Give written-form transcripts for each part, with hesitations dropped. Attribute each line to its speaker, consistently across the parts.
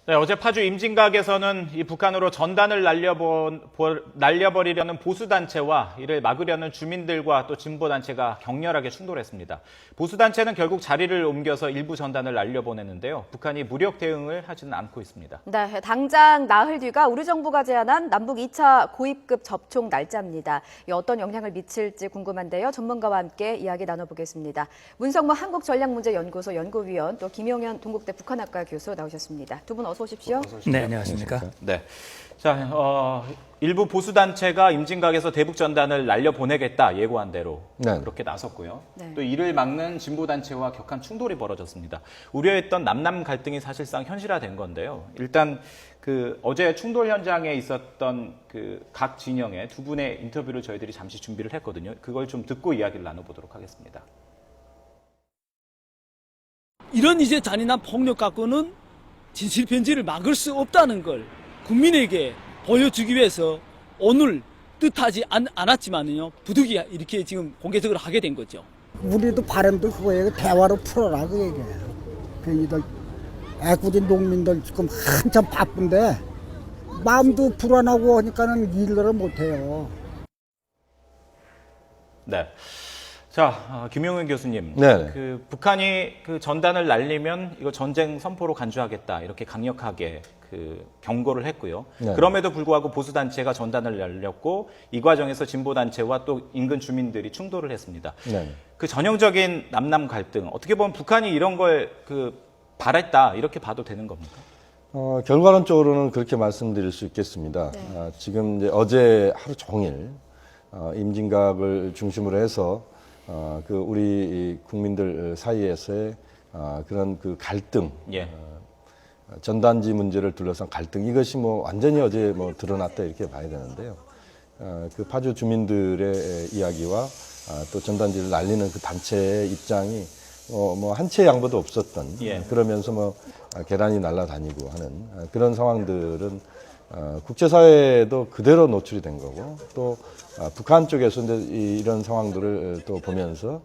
Speaker 1: 네, 어제 파주 임진각에서는 이 북한으로 전단을 날려버리려는 보수단체와 이를 막으려는 주민들과 또 진보단체가 격렬하게 충돌했습니다. 보수단체는 결국 자리를 옮겨서 일부 전단을 날려보냈는데요. 북한이 무력 대응을 하지는 않고 있습니다.
Speaker 2: 네, 당장 나흘 뒤가 우리 정부가 제안한 남북 2차 고위급 접촉 날짜입니다. 어떤 영향을 미칠지 궁금한데요. 전문가와 함께 이야기 나눠보겠습니다. 문성모 한국전략문제연구소 연구위원, 또 김용현 동국대 북한학과 교수 나오셨습니다. 두 분 어서 오십시오.
Speaker 3: 네, 안녕하십니까.
Speaker 1: 네. 자, 일부 보수단체가 임진각에서 대북 전단을 날려보내겠다 예고한 대로 그렇게 나섰고요. 또 이를 막는 진보단체와 격한 충돌이 벌어졌습니다. 우려했던 남남 갈등이 사실상 현실화된 건데요. 일단 어제 충돌 현장에 있었던 각 진영의 두 분의 인터뷰를 저희들이 잠시 준비를 했거든요. 그걸 좀 듣고 이야기를 나눠보도록 하겠습니다.
Speaker 3: 이런 이제 잔인한 폭력 갖고는 진실 편지를 막을 수 없다는 걸 국민에게 보여주기 위해서 오늘 뜻하지 않았지만요, 부득이 이렇게 지금 공개적으로 하게 된 거죠.
Speaker 4: 우리도 바람도 그거예요. 대화로 풀어라 그 얘기예요. 괜히들 애꿎은 농민들 지금 한참 바쁜데 마음도 불안하고 하니까는 일을 못해요.
Speaker 1: 네. 자, 김용현 교수님.
Speaker 5: 네.
Speaker 1: 북한이 전단을 날리면 이거 전쟁 선포로 간주하겠다. 이렇게 강력하게 경고를 했고요.
Speaker 5: 네.
Speaker 1: 그럼에도 불구하고 보수단체가 전단을 날렸고 이 과정에서 진보단체와 또 인근 주민들이 충돌을 했습니다.
Speaker 5: 네.
Speaker 1: 그 전형적인 남남 갈등. 어떻게 보면 북한이 이런 걸 바랬다. 이렇게 봐도 되는 겁니까?
Speaker 5: 결과론적으로는 그렇게 말씀드릴 수 있겠습니다.
Speaker 2: 네.
Speaker 5: 지금 이제 어제 하루 종일 임진각을 중심으로 해서 우리 국민들 사이에서의 그런 갈등,
Speaker 1: 예.
Speaker 5: 전단지 문제를 둘러싼 갈등, 이것이 완전히 어제 드러났다 이렇게 봐야 되는데요. 파주 주민들의 이야기와 또 전단지를 날리는 그 단체의 입장이 한치의 양보도 없었던,
Speaker 1: 예.
Speaker 5: 그러면서 계란이 날아다니고 하는 그런 상황들은 국제사회에도 그대로 노출이 된 거고, 또 북한 쪽에서 이제 이런 상황들을 또 보면서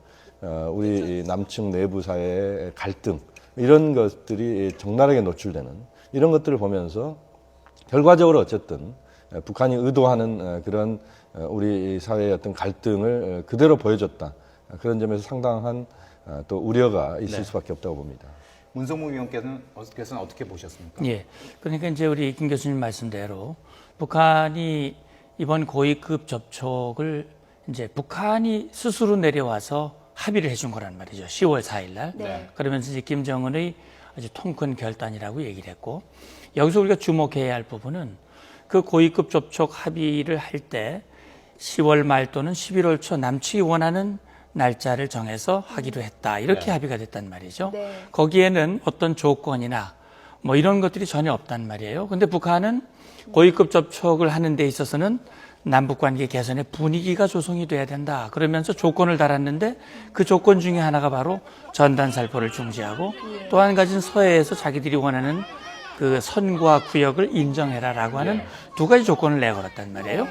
Speaker 5: 우리 남측 내부 사회의 갈등, 이런 것들이 적나라하게 노출되는 이런 것들을 보면서 결과적으로 어쨌든 북한이 의도하는 그런 우리 사회의 어떤 갈등을 그대로 보여줬다. 그런 점에서 상당한 또 우려가 있을 수밖에 없다고 봅니다.
Speaker 1: 문성무 위원께서는 어떻게 보셨습니까?
Speaker 3: 예. 그러니까 이제 우리 김 교수님 말씀대로 북한이 이번 고위급 접촉을 이제 북한이 스스로 내려와서 합의를 해준 거란 말이죠. 10월 4일 날.
Speaker 2: 네.
Speaker 3: 그러면서 이제 김정은의 아주 통큰 결단이라고 얘기를 했고, 여기서 우리가 주목해야 할 부분은 그 고위급 접촉 합의를 할 때 10월 말 또는 11월 초 남측이 원하는 날짜를 정해서 하기로 했다. 이렇게 합의가 됐단 말이죠.
Speaker 2: 네.
Speaker 3: 거기에는 어떤 조건이나 이런 것들이 전혀 없단 말이에요. 근데 북한은 고위급 접촉을 하는 데 있어서는 남북관계 개선의 분위기가 조성이 돼야 된다. 그러면서 조건을 달았는데 그 조건 중에 하나가 바로 전단 살포를 중지하고 또 한 가지는 서해에서 자기들이 원하는 그 선과 구역을 인정해라라고 하는 두 가지 조건을 내걸었단 말이에요.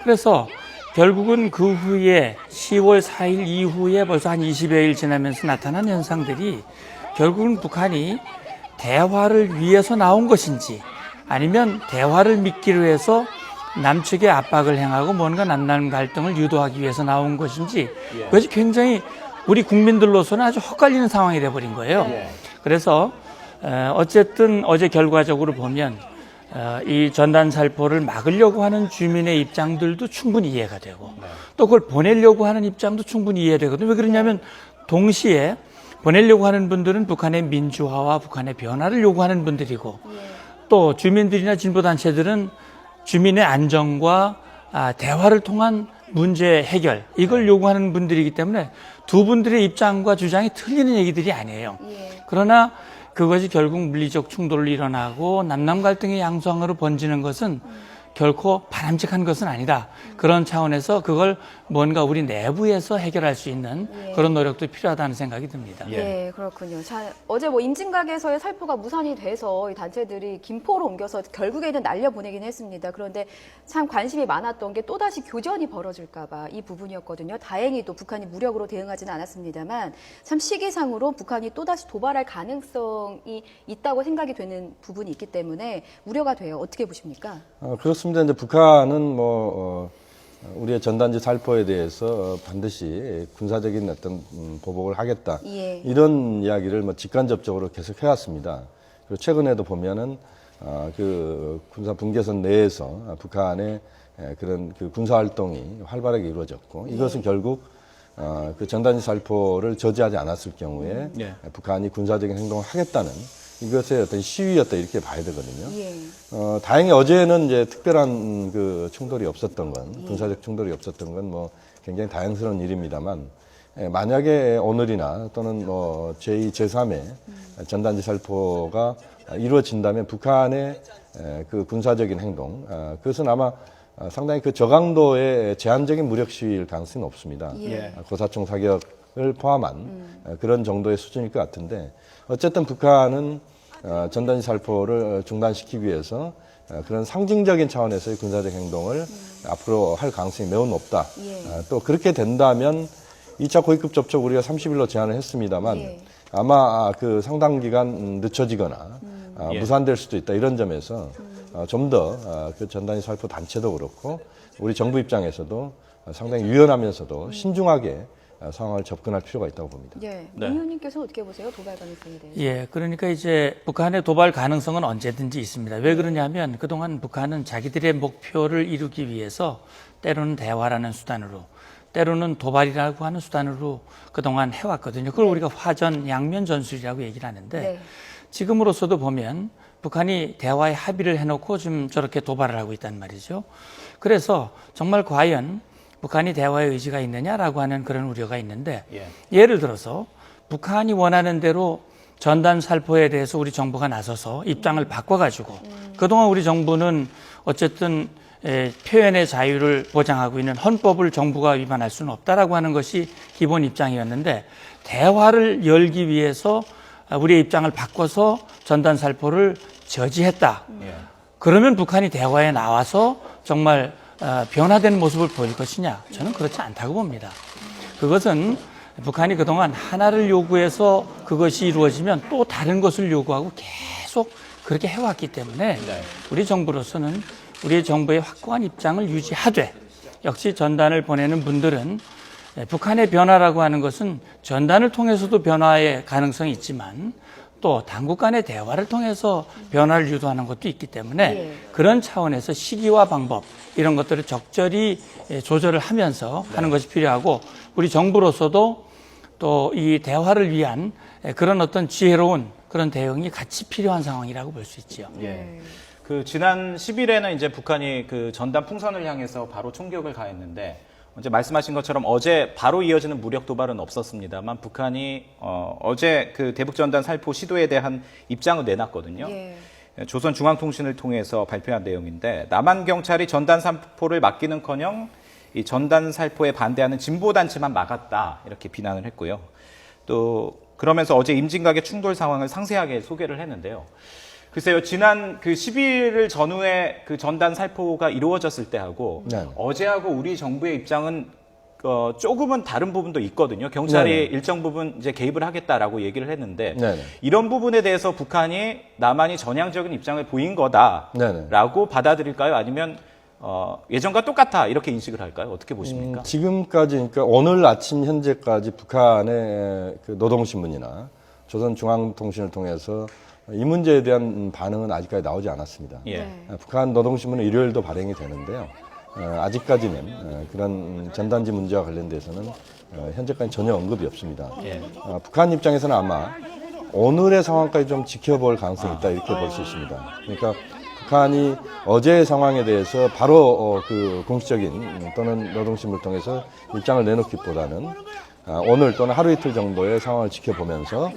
Speaker 3: 그래서 결국은 그 후에 10월 4일 이후에 벌써 한 20여일 지나면서 나타난 현상들이 결국은 북한이 대화를 위해서 나온 것인지 아니면 대화를 믿기로 해서 남측에 압박을 행하고 뭔가 남남 갈등을 유도하기 위해서 나온 것인지 그것이 굉장히 우리 국민들로서는 아주 헛갈리는 상황이 돼버린 거예요. 그래서 어쨌든 어제 결과적으로 보면 이 전단 살포를 막으려고 하는 주민의 입장들도 충분히 이해가 되고 또 그걸 보내려고 하는 입장도 충분히 이해되거든요. 왜 그러냐면 동시에 보내려고 하는 분들은 북한의 민주화와 북한의 변화를 요구하는 분들이고 또 주민들이나 진보단체들은 주민의 안정과 대화를 통한 문제 해결, 이걸 요구하는 분들이기 때문에 두 분들의 입장과 주장이 틀리는 얘기들이 아니에요. 그러나 그것이 결국 물리적 충돌을 일어나고 남남 갈등의 양상으로 번지는 것은 결코 바람직한 것은 아니다. 그런 차원에서 그걸 뭔가 우리 내부에서 해결할 수 있는 그런 노력도 필요하다는 생각이 듭니다.
Speaker 2: 예, 그렇군요. 자, 어제 뭐 임진각에서의 살포가 무산이 돼서 이 단체들이 김포로 옮겨서 결국에는 날려보내긴 했습니다. 그런데 참 관심이 많았던 게 또다시 교전이 벌어질까 봐 이 부분이었거든요. 다행히도 북한이 무력으로 대응하지는 않았습니다만 참 시기상으로 북한이 또다시 도발할 가능성이 있다고 생각이 되는 부분이 있기 때문에 우려가 돼요. 어떻게 보십니까?
Speaker 5: 그렇습니다. 이제 북한은 우리의 전단지 살포에 대해서 반드시 군사적인 어떤 보복을 하겠다.
Speaker 2: 예.
Speaker 5: 이런 이야기를 직간접적으로 계속 해왔습니다. 그리고 최근에도 보면은 그 군사 분계선 내에서 북한의 그런 그 군사 활동이 활발하게 이루어졌고 이것은 결국 그 전단지 살포를 저지하지 않았을 경우에 북한이 군사적인 행동을 하겠다는 이것의 어떤 시위였다 이렇게 봐야 되거든요.
Speaker 2: 예.
Speaker 5: 다행히 어제는 이제 특별한 그 충돌이 없었던 건, 군사적 충돌이 없었던 건 뭐 굉장히 다행스러운 일입니다만, 만약에 오늘이나 또는 뭐 제2, 제3의 전단지 살포가 이루어진다면 북한의 그 군사적인 행동, 그것은 아마 상당히 그 저강도의 제한적인 무력 시위일 가능성이 높습니다. 고사총 사격을 포함한 그런 정도의 수준일 것 같은데, 어쨌든 북한은 전단지 살포를 중단시키기 위해서 그런 상징적인 차원에서의 군사적 행동을 앞으로 할 가능성이 매우 높다. 또 그렇게 된다면 2차 고위급 접촉 우리가 30일로 제한을 했습니다만 아마 그 상당 기간 늦춰지거나 무산될 수도 있다. 이런 점에서 좀 더 그 전단지 살포 단체도 그렇고 우리 정부 입장에서도 상당히 유연하면서도 신중하게 상황을 접근할 필요가 있다고 봅니다.
Speaker 2: 예. 문 의원님께서 어떻게 보세요? 도발 가능성에 대해서.
Speaker 3: 예, 그러니까 이제 북한의 도발 가능성은 언제든지 있습니다. 왜 그러냐면 그동안 북한은 자기들의 목표를 이루기 위해서 때로는 대화라는 수단으로 때로는 도발이라고 하는 수단으로 그동안 해왔거든요. 그걸 우리가 화전 양면 전술이라고 얘기를 하는데 지금으로서도 보면 북한이 대화에 합의를 해놓고 좀 저렇게 도발을 하고 있단 말이죠. 그래서 정말 과연 북한이 대화의 의지가 있느냐라고 하는 그런 우려가 있는데 예를 들어서 북한이 원하는 대로 전단 살포에 대해서 우리 정부가 나서서 입장을 바꿔가지고 그동안 우리 정부는 어쨌든 표현의 자유를 보장하고 있는 헌법을 정부가 위반할 수는 없다라고 하는 것이 기본 입장이었는데 대화를 열기 위해서 우리의 입장을 바꿔서 전단 살포를 저지했다. 그러면 북한이 대화에 나와서 정말 변화된 모습을 보일 것이냐? 저는 그렇지 않다고 봅니다. 그것은 북한이 그동안 하나를 요구해서 그것이 이루어지면 또 다른 것을 요구하고 계속 그렇게 해왔기 때문에 우리 정부로서는 우리의 정부의 확고한 입장을 유지하되 역시 전단을 보내는 분들은 북한의 변화라고 하는 것은 전단을 통해서도 변화의 가능성이 있지만 또 당국 간의 대화를 통해서 변화를 유도하는 것도 있기 때문에 그런 차원에서 시기와 방법 이런 것들을 적절히 조절을 하면서 하는 것이 필요하고 우리 정부로서도 또 이 대화를 위한 그런 어떤 지혜로운 그런 대응이 같이 필요한 상황이라고 볼 수 있지요.
Speaker 1: 그 지난 10일에는 이제 북한이 그 전단 풍선을 향해서 바로 총격을 가했는데 이제 말씀하신 것처럼 어제 바로 이어지는 무력 도발은 없었습니다만 북한이 어제 그 대북 전단 살포 시도에 대한 입장을 내놨거든요. 조선중앙통신을 통해서 발표한 내용인데 남한 경찰이 전단 살포를 막기는커녕 이 전단 살포에 반대하는 진보 단체만 막았다 이렇게 비난을 했고요. 또 그러면서 어제 임진각의 충돌 상황을 상세하게 소개를 했는데요. 글쎄요, 지난 그 12일 전후에 그 전단 살포가 이루어졌을 때하고 어제하고 우리 정부의 입장은 조금은 다른 부분도 있거든요. 경찰이 일정 부분 이제 개입을 하겠다라고 얘기를 했는데 이런 부분에 대해서 북한이 남한이 전향적인 입장을 보인 거다라고 받아들일까요? 아니면 예전과 똑같아 이렇게 인식을 할까요? 어떻게 보십니까?
Speaker 5: 지금까지 그러니까 오늘 아침 현재까지 북한의 그 노동신문이나 조선중앙통신을 통해서 이 문제에 대한 반응은 아직까지 나오지 않았습니다. 북한 노동신문은 일요일도 발행이 되는데요. 아직까지는 그런 전단지 문제와 관련돼서는 현재까지 전혀 언급이 없습니다. 북한 입장에서는 아마 오늘의 상황까지 좀 지켜볼 가능성이 있다 이렇게 볼 수 있습니다. 그러니까 북한이 어제의 상황에 대해서 바로 그 공식적인 또는 노동신문을 통해서 입장을 내놓기보다는 오늘 또는 하루 이틀 정도의 상황을 지켜보면서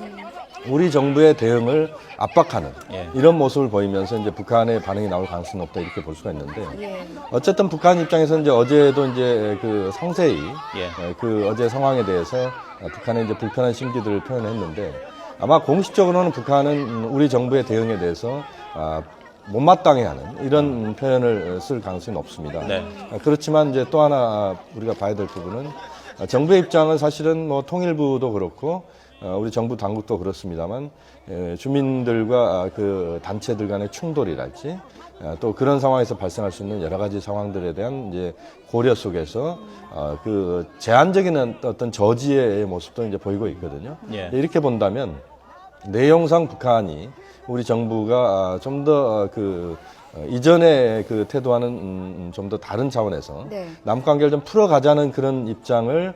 Speaker 5: 우리 정부의 대응을 압박하는
Speaker 1: 예.
Speaker 5: 이런 모습을 보이면서 이제 북한의 반응이 나올 가능성이 높다 이렇게 볼 수가 있는데
Speaker 2: 예.
Speaker 5: 어쨌든 북한 입장에서 이제 어제도 이제 그 상세히
Speaker 1: 예.
Speaker 5: 그 어제 상황에 대해서 북한의 이제 불편한 심기들을 표현했는데 아마 공식적으로는 북한은 우리 정부의 대응에 대해서 못마땅해하는 이런 표현을 쓸 가능성이 높습니다.
Speaker 1: 네.
Speaker 5: 그렇지만 이제 또 하나 우리가 봐야 될 부분은 정부의 입장은 사실은 뭐 통일부도 그렇고 우리 정부 당국도 그렇습니다만 주민들과 그 단체들 간의 충돌이랄지 또 그런 상황에서 발생할 수 있는 여러 가지 상황들에 대한 이제 고려 속에서 그 제한적인 어떤 저지의 모습도 이제 보이고 있거든요.
Speaker 1: 예.
Speaker 5: 이렇게 본다면 내용상 북한이 우리 정부가 좀 더 그 이전의 그 태도와는 좀 더 다른 차원에서
Speaker 2: 네.
Speaker 5: 남 관계를 좀 풀어가자는 그런 입장을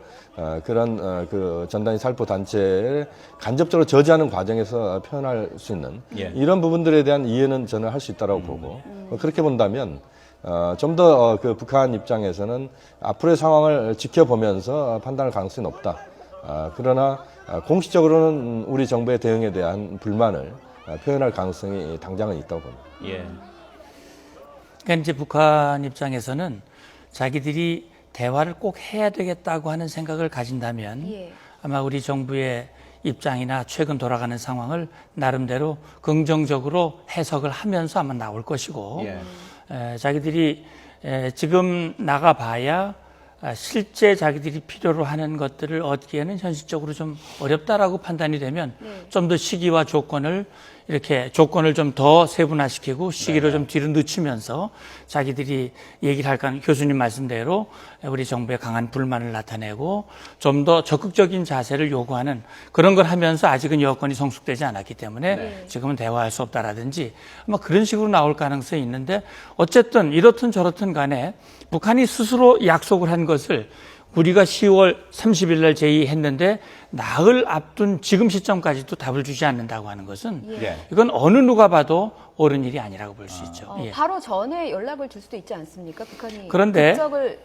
Speaker 5: 그런 그 전단지 살포 단체를 간접적으로 저지하는 과정에서 표현할 수 있는
Speaker 1: 예.
Speaker 5: 이런 부분들에 대한 이해는 저는 할 수 있다고 보고 그렇게 본다면 좀 더 그 북한 입장에서는 앞으로의 상황을 지켜보면서 판단할 가능성이 높다. 그러나 공식적으로는 우리 정부의 대응에 대한 불만을 표현할 가능성이 당장은 있다고 봅니다.
Speaker 1: 예.
Speaker 3: 그러니까 이제 북한 입장에서는 자기들이 대화를 꼭 해야 되겠다고 하는 생각을 가진다면
Speaker 2: 예.
Speaker 3: 아마 우리 정부의 입장이나 최근 돌아가는 상황을 나름대로 긍정적으로 해석을 하면서 아마 나올 것이고
Speaker 1: 예.
Speaker 3: 자기들이 지금 나가봐야 실제 자기들이 필요로 하는 것들을 얻기에는 현실적으로 좀 어렵다라고 판단이 되면 좀 더 시기와 조건을 이렇게 조건을 좀 더 세분화시키고 시기를 좀 뒤로 늦추면서 자기들이 얘기를 할까 교수님 말씀대로 우리 정부의 강한 불만을 나타내고 좀 더 적극적인 자세를 요구하는 그런 걸 하면서 아직은 여건이 성숙되지 않았기 때문에 지금은 대화할 수 없다라든지 아마 그런 식으로 나올 가능성이 있는데 어쨌든 이렇든 저렇든 간에 북한이 스스로 약속을 한 것을 우리가 10월 30일 날 제의했는데 나흘 앞둔 지금 시점까지도 답을 주지 않는다고 하는 것은
Speaker 1: 예.
Speaker 3: 이건 어느 누가 봐도 옳은 일이 아니라고 볼 수 있죠. 예.
Speaker 2: 바로 전에 연락을 줄 수도 있지 않습니까? 북한이
Speaker 3: 그런데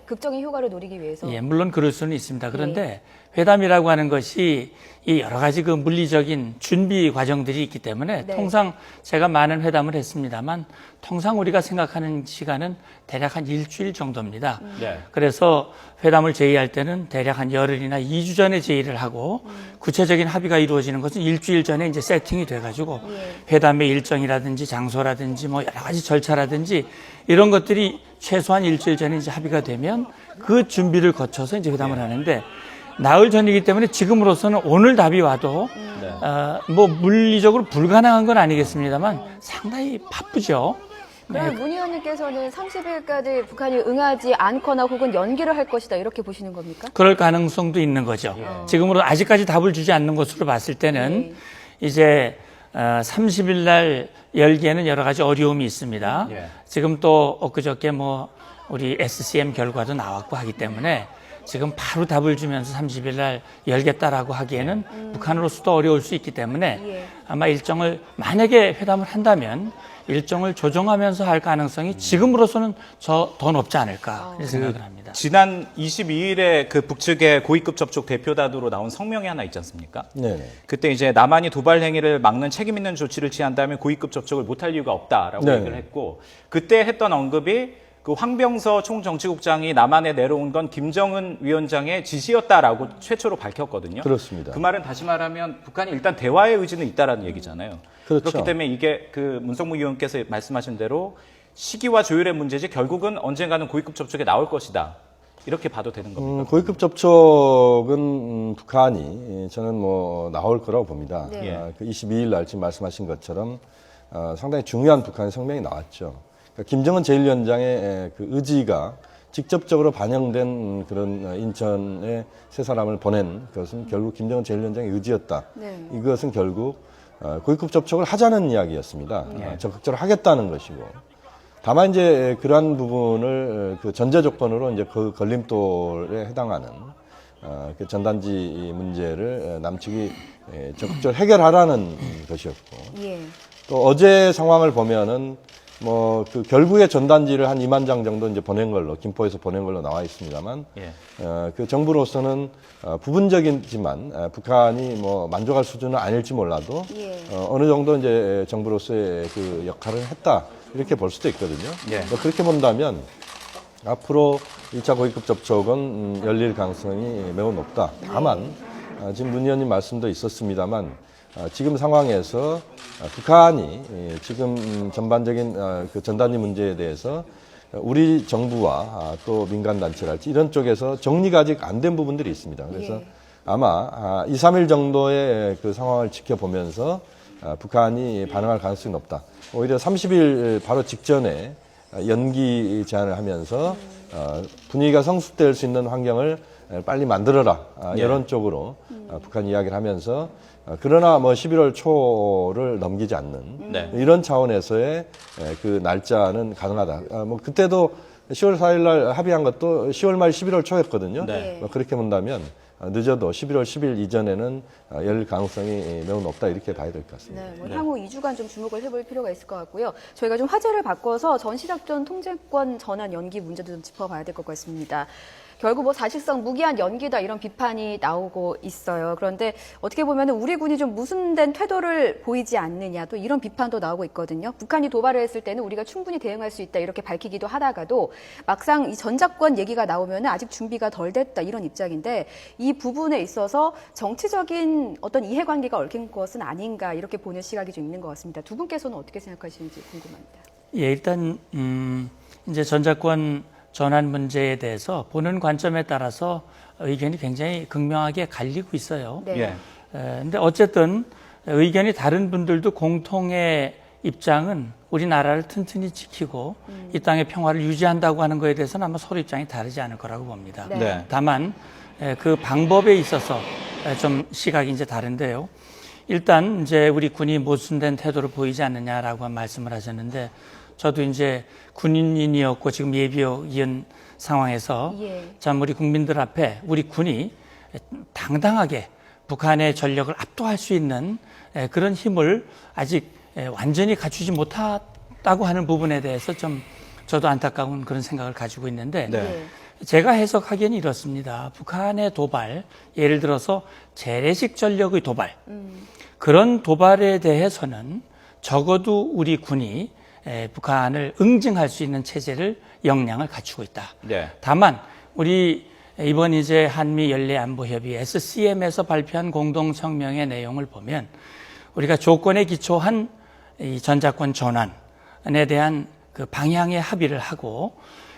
Speaker 2: 극적인 효과를 노리기 위해서.
Speaker 3: 예, 물론 그럴 수는 있습니다. 그런데 회담이라고 하는 것이 이 여러 가지 그 물리적인 준비 과정들이 있기 때문에
Speaker 2: 네.
Speaker 3: 통상 제가 많은 회담을 했습니다만 통상 우리가 생각하는 시간은 대략 한 일주일 정도입니다.
Speaker 1: 네.
Speaker 3: 그래서 회담을 제의할 때는 대략 한 열흘이나 2주 전에 제의를 하고 구체적인 합의가 이루어지는 것은 일주일 전에 이제 세팅이 돼가지고 회담의 일정이라든지 장소라든지 뭐 여러 가지 절차라든지 이런 것들이 최소한 일주일 전에 이제 합의가 되면 그 준비를 거쳐서 이제 회담을 하는데 나흘 전이기 때문에 지금으로서는 오늘 답이 와도 뭐 물리적으로 불가능한 건 아니겠습니다만 상당히 바쁘죠.
Speaker 2: 그럼 문 의원님께서는 30일까지 북한이 응하지 않거나 혹은 연기를 할 것이다 이렇게 보시는 겁니까?
Speaker 3: 그럴 가능성도 있는 거죠. 지금으로 아직까지 답을 주지 않는 것으로 봤을 때는 이제 30일 날 열기에는 여러 가지 어려움이 있습니다. 지금 또 엊그저께 뭐 우리 SCM 결과도 나왔고 하기 때문에 지금 바로 답을 주면서 30일 날 열겠다라고 하기에는 북한으로서도 어려울 수 있기 때문에 아마 일정을 만약에 회담을 한다면 일정을 조정하면서 할 가능성이 지금으로서는 더 높지 않을까 이런 생각을 합니다.
Speaker 1: 지난 22일에 그 북측의 고위급 접촉 대표단으로 나온 성명이 하나 있지 않습니까?
Speaker 5: 네.
Speaker 1: 그때 이제 남한이 도발 행위를 막는 책임 있는 조치를 취한다면 고위급 접촉을 못할 이유가 없다라고
Speaker 5: 네.
Speaker 1: 얘기를 했고 그때 했던 언급이 그 황병서 총정치국장이 남한에 내려온 건 김정은 위원장의 지시였다라고 최초로 밝혔거든요.
Speaker 5: 그렇습니다.
Speaker 1: 그 말은 다시 말하면 북한이 일단 대화의 의지는 있다라는 얘기잖아요.
Speaker 5: 그렇죠.
Speaker 1: 그렇기 때문에 이게 그 문성무 의원께서 말씀하신 대로 시기와 조율의 문제지 결국은 언젠가는 고위급 접촉에 나올 것이다. 이렇게 봐도 되는 겁니다.
Speaker 5: 고위급 접촉은 북한이 저는 뭐 나올 거라고 봅니다.
Speaker 2: 네.
Speaker 5: 그 22일 날 지금 말씀하신 것처럼 상당히 중요한 북한의 성명이 나왔죠. 그러니까 김정은 제1위원장의 그 의지가 직접적으로 반영된 그런 인천에 세 사람을 보낸 것은 결국 김정은 제1위원장의 의지였다.
Speaker 2: 네.
Speaker 5: 이것은 결국 고위급 접촉을 하자는 이야기였습니다. 적극적으로 하겠다는 것이고. 다만 이제 그러한 부분을 그 전제 조건으로 이제 그 걸림돌에 해당하는 그 전단지 문제를 남측이 적극적으로 해결하라는 것이었고.
Speaker 2: 예.
Speaker 5: 또 어제 상황을 보면은 그 결국에 전단지를 한 2만 장 정도 이제 보낸 걸로, 김포에서 보낸 걸로 나와 있습니다만,
Speaker 1: 예.
Speaker 5: 그 정부로서는 부분적이지만 북한이 뭐 만족할 수준은 아닐지 몰라도
Speaker 2: 예.
Speaker 5: 어느 정도 이제 정부로서의 그 역할을 했다 이렇게 볼 수도 있거든요.
Speaker 1: 예.
Speaker 5: 뭐 그렇게 본다면 앞으로 2차 고위급 접촉은 열릴 가능성이 매우 높다. 다만 지금 문 의원님 말씀도 있었습니다만 지금 상황에서 북한이 지금 전반적인 그 전단지 문제에 대해서 우리 정부와 또 민간단체랄지 이런 쪽에서 정리가 아직 안 된 부분들이 있습니다. 그래서
Speaker 2: 예.
Speaker 5: 아마 2, 3일 정도의 그 상황을 지켜보면서 북한이 반응할 가능성이 높다. 오히려 30일 바로 직전에 연기 제안을 하면서 분위기가 성숙될 수 있는 환경을 빨리 만들어라. 이런 쪽으로 북한 이야기를 하면서 그러나 뭐 11월 초를 넘기지 않는
Speaker 1: 네.
Speaker 5: 이런 차원에서의 그 날짜는 가능하다. 뭐 그때도 10월 4일 날 합의한 것도 10월 말 11월 초였거든요.
Speaker 1: 네.
Speaker 5: 뭐 그렇게 본다면 늦어도 11월 10일 이전에는 열릴 가능성이 매우 높다 이렇게 봐야 될 것 같습니다.
Speaker 2: 네, 뭐 향후 2주간 좀 주목을 해볼 필요가 있을 것 같고요. 저희가 좀 화제를 바꿔서 전시작전 통제권 전환 연기 문제도 좀 짚어봐야 될 것 같습니다. 결국 뭐 사실상 무기한 연기다 이런 비판이 나오고 있어요. 그런데 어떻게 보면 우리 군이 좀 무순된 태도를 보이지 않느냐 또 이런 비판도 나오고 있거든요. 북한이 도발을 했을 때는 우리가 충분히 대응할 수 있다 이렇게 밝히기도 하다가도 막상 이 전작권 얘기가 나오면 아직 준비가 덜 됐다 이런 입장인데 이 부분에 있어서 정치적인 어떤 이해관계가 얽힌 것은 아닌가 이렇게 보는 시각이 좀 있는 것 같습니다. 두 분께서는 어떻게 생각하시는지 궁금합니다.
Speaker 3: 예, 일단 이제 전작권 전환 문제에 대해서 보는 관점에 따라서 의견이 굉장히 극명하게 갈리고 있어요.
Speaker 2: 네.
Speaker 1: 예.
Speaker 3: 근데 어쨌든 의견이 다른 분들도 공통의 입장은 우리나라를 튼튼히 지키고 이 땅의 평화를 유지한다고 하는 것에 대해서는 아마 서로 입장이 다르지 않을 거라고 봅니다.
Speaker 2: 네.
Speaker 1: 네.
Speaker 3: 다만 그 방법에 있어서 좀 시각이 이제 다른데요. 일단 이제 우리 군이 모순된 태도를 보이지 않느냐라고 말씀을 하셨는데 저도 이제 군인이었고 지금 예비역이은 상황에서
Speaker 2: 예.
Speaker 3: 참 우리 국민들 앞에 우리 군이 당당하게 북한의 전력을 압도할 수 있는 그런 힘을 아직 완전히 갖추지 못했다고 하는 부분에 대해서 좀 저도 안타까운 그런 생각을 가지고 있는데
Speaker 1: 네.
Speaker 3: 제가 해석하기에는 이렇습니다. 북한의 도발, 예를 들어서 재래식 전력의 도발, 그런 도발에 대해서는 적어도 우리 군이 북한을 응징할 수 있는 체제를 역량을 갖추고 있다.
Speaker 1: 네.
Speaker 3: 다만 우리 이번 이제 한미 연례안보협의 SCM에서 발표한 공동성명의 내용을 보면 우리가 조건에 기초한 이 전작권 전환에 대한 그 방향의 합의를 하고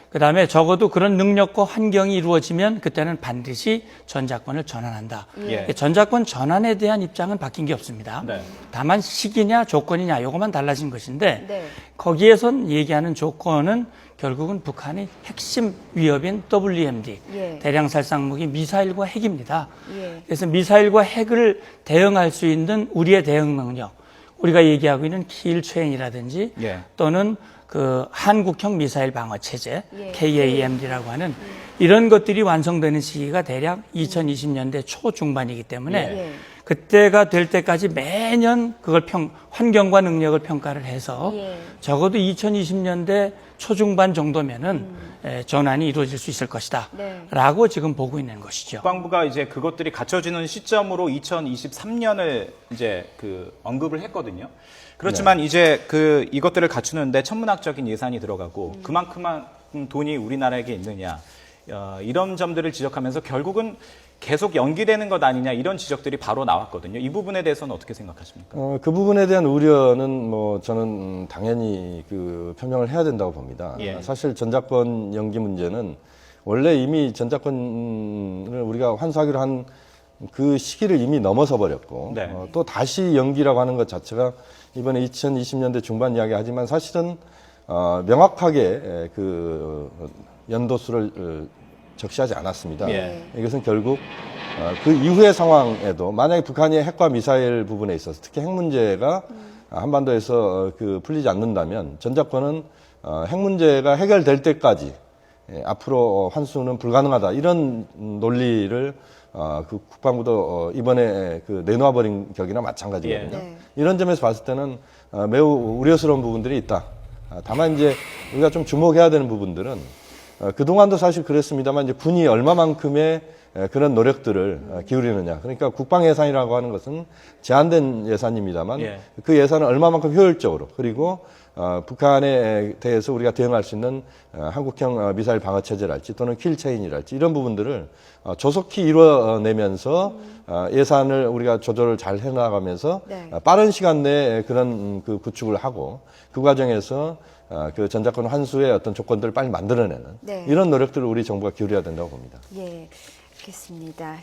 Speaker 3: 그다음에 적어도 그런 능력과 환경이 이루어지면 그때는 반드시 전작권을 전환한다.
Speaker 1: 예.
Speaker 3: 전작권 전환에 대한 입장은 바뀐 게 없습니다.
Speaker 1: 네.
Speaker 3: 다만 시기냐 조건이냐 요것만 달라진 것인데
Speaker 2: 네.
Speaker 3: 거기에선 얘기하는 조건은 결국은 북한의 핵심 위협인 WMD,
Speaker 2: 예.
Speaker 3: 대량살상무기 미사일과 핵입니다.
Speaker 2: 예.
Speaker 3: 그래서 미사일과 핵을 대응할 수 있는 우리의 대응 능력, 우리가 얘기하고 있는 키일체인이라든지
Speaker 1: 예.
Speaker 3: 또는 그 한국형 미사일 방어 체제,
Speaker 2: 예.
Speaker 3: KAMD라고 하는 이런 것들이 완성되는 시기가 대략 2020년대 초중반이기 때문에
Speaker 2: 예.
Speaker 3: 그때가 될 때까지 매년 그걸 환경과 능력을 평가를 해서
Speaker 2: 예.
Speaker 3: 적어도 2020년대 초중반 정도면은 전환이 이루어질 수 있을 것이다.
Speaker 2: 네.
Speaker 3: 라고 지금 보고 있는 것이죠.
Speaker 1: 국방부가 이제 그것들이 갖춰지는 시점으로 2023년을 이제 그 언급을 했거든요. 그렇지만 이제 그 이것들을 갖추는데 천문학적인 예산이 들어가고 그만큼만 돈이 우리나라에게 있느냐 이런 점들을 지적하면서 결국은 계속 연기되는 것 아니냐 이런 지적들이 바로 나왔거든요. 이 부분에 대해서는 어떻게 생각하십니까?
Speaker 5: 그 부분에 대한 우려는 뭐 저는 당연히 그 표명을 해야 된다고 봅니다.
Speaker 1: 예.
Speaker 5: 사실 전작권 연기 문제는 원래 이미 전작권을 우리가 환수하기로 한 그 시기를 이미 넘어서 버렸고
Speaker 1: 네.
Speaker 5: 또 다시 연기라고 하는 것 자체가 이번에 2020년대 중반 이야기 하지만 사실은 명확하게 그 연도수를 적시하지 않았습니다.
Speaker 1: 예.
Speaker 5: 이것은 결국 그 이후의 상황에도 만약에 북한이 핵과 미사일 부분에 있어서 특히 핵 문제가 한반도에서 그 풀리지 않는다면 전작권은 핵 문제가 해결될 때까지 앞으로 환수는 불가능하다 이런 논리를 그 국방부도 이번에 그 내놓아버린 격이나 마찬가지거든요.
Speaker 2: 네.
Speaker 5: 이런 점에서 봤을 때는 매우 우려스러운 부분들이 있다. 다만 이제 우리가 좀 주목해야 되는 부분들은 그동안도 사실 그랬습니다만 이제 군이 얼마만큼의 그런 노력들을 기울이느냐. 그러니까 국방 예산이라고 하는 것은 제한된 예산입니다만
Speaker 1: 예.
Speaker 5: 그 예산을 얼마만큼 효율적으로 그리고 북한에 대해서 우리가 대응할 수 있는 한국형 미사일 방어 체제랄지 또는 킬체인이랄지 이런 부분들을 조속히 이뤄내면서 예산을 우리가 조절을 잘 해나가면서
Speaker 2: 네.
Speaker 5: 빠른 시간 내에 그런 그 구축을 하고 그 과정에서 그 전자권 환수의 어떤 조건들을 빨리 만들어내는
Speaker 2: 네.
Speaker 5: 이런 노력들을 우리 정부가 기울여야 된다고 봅니다.
Speaker 2: 예, 알겠습니다.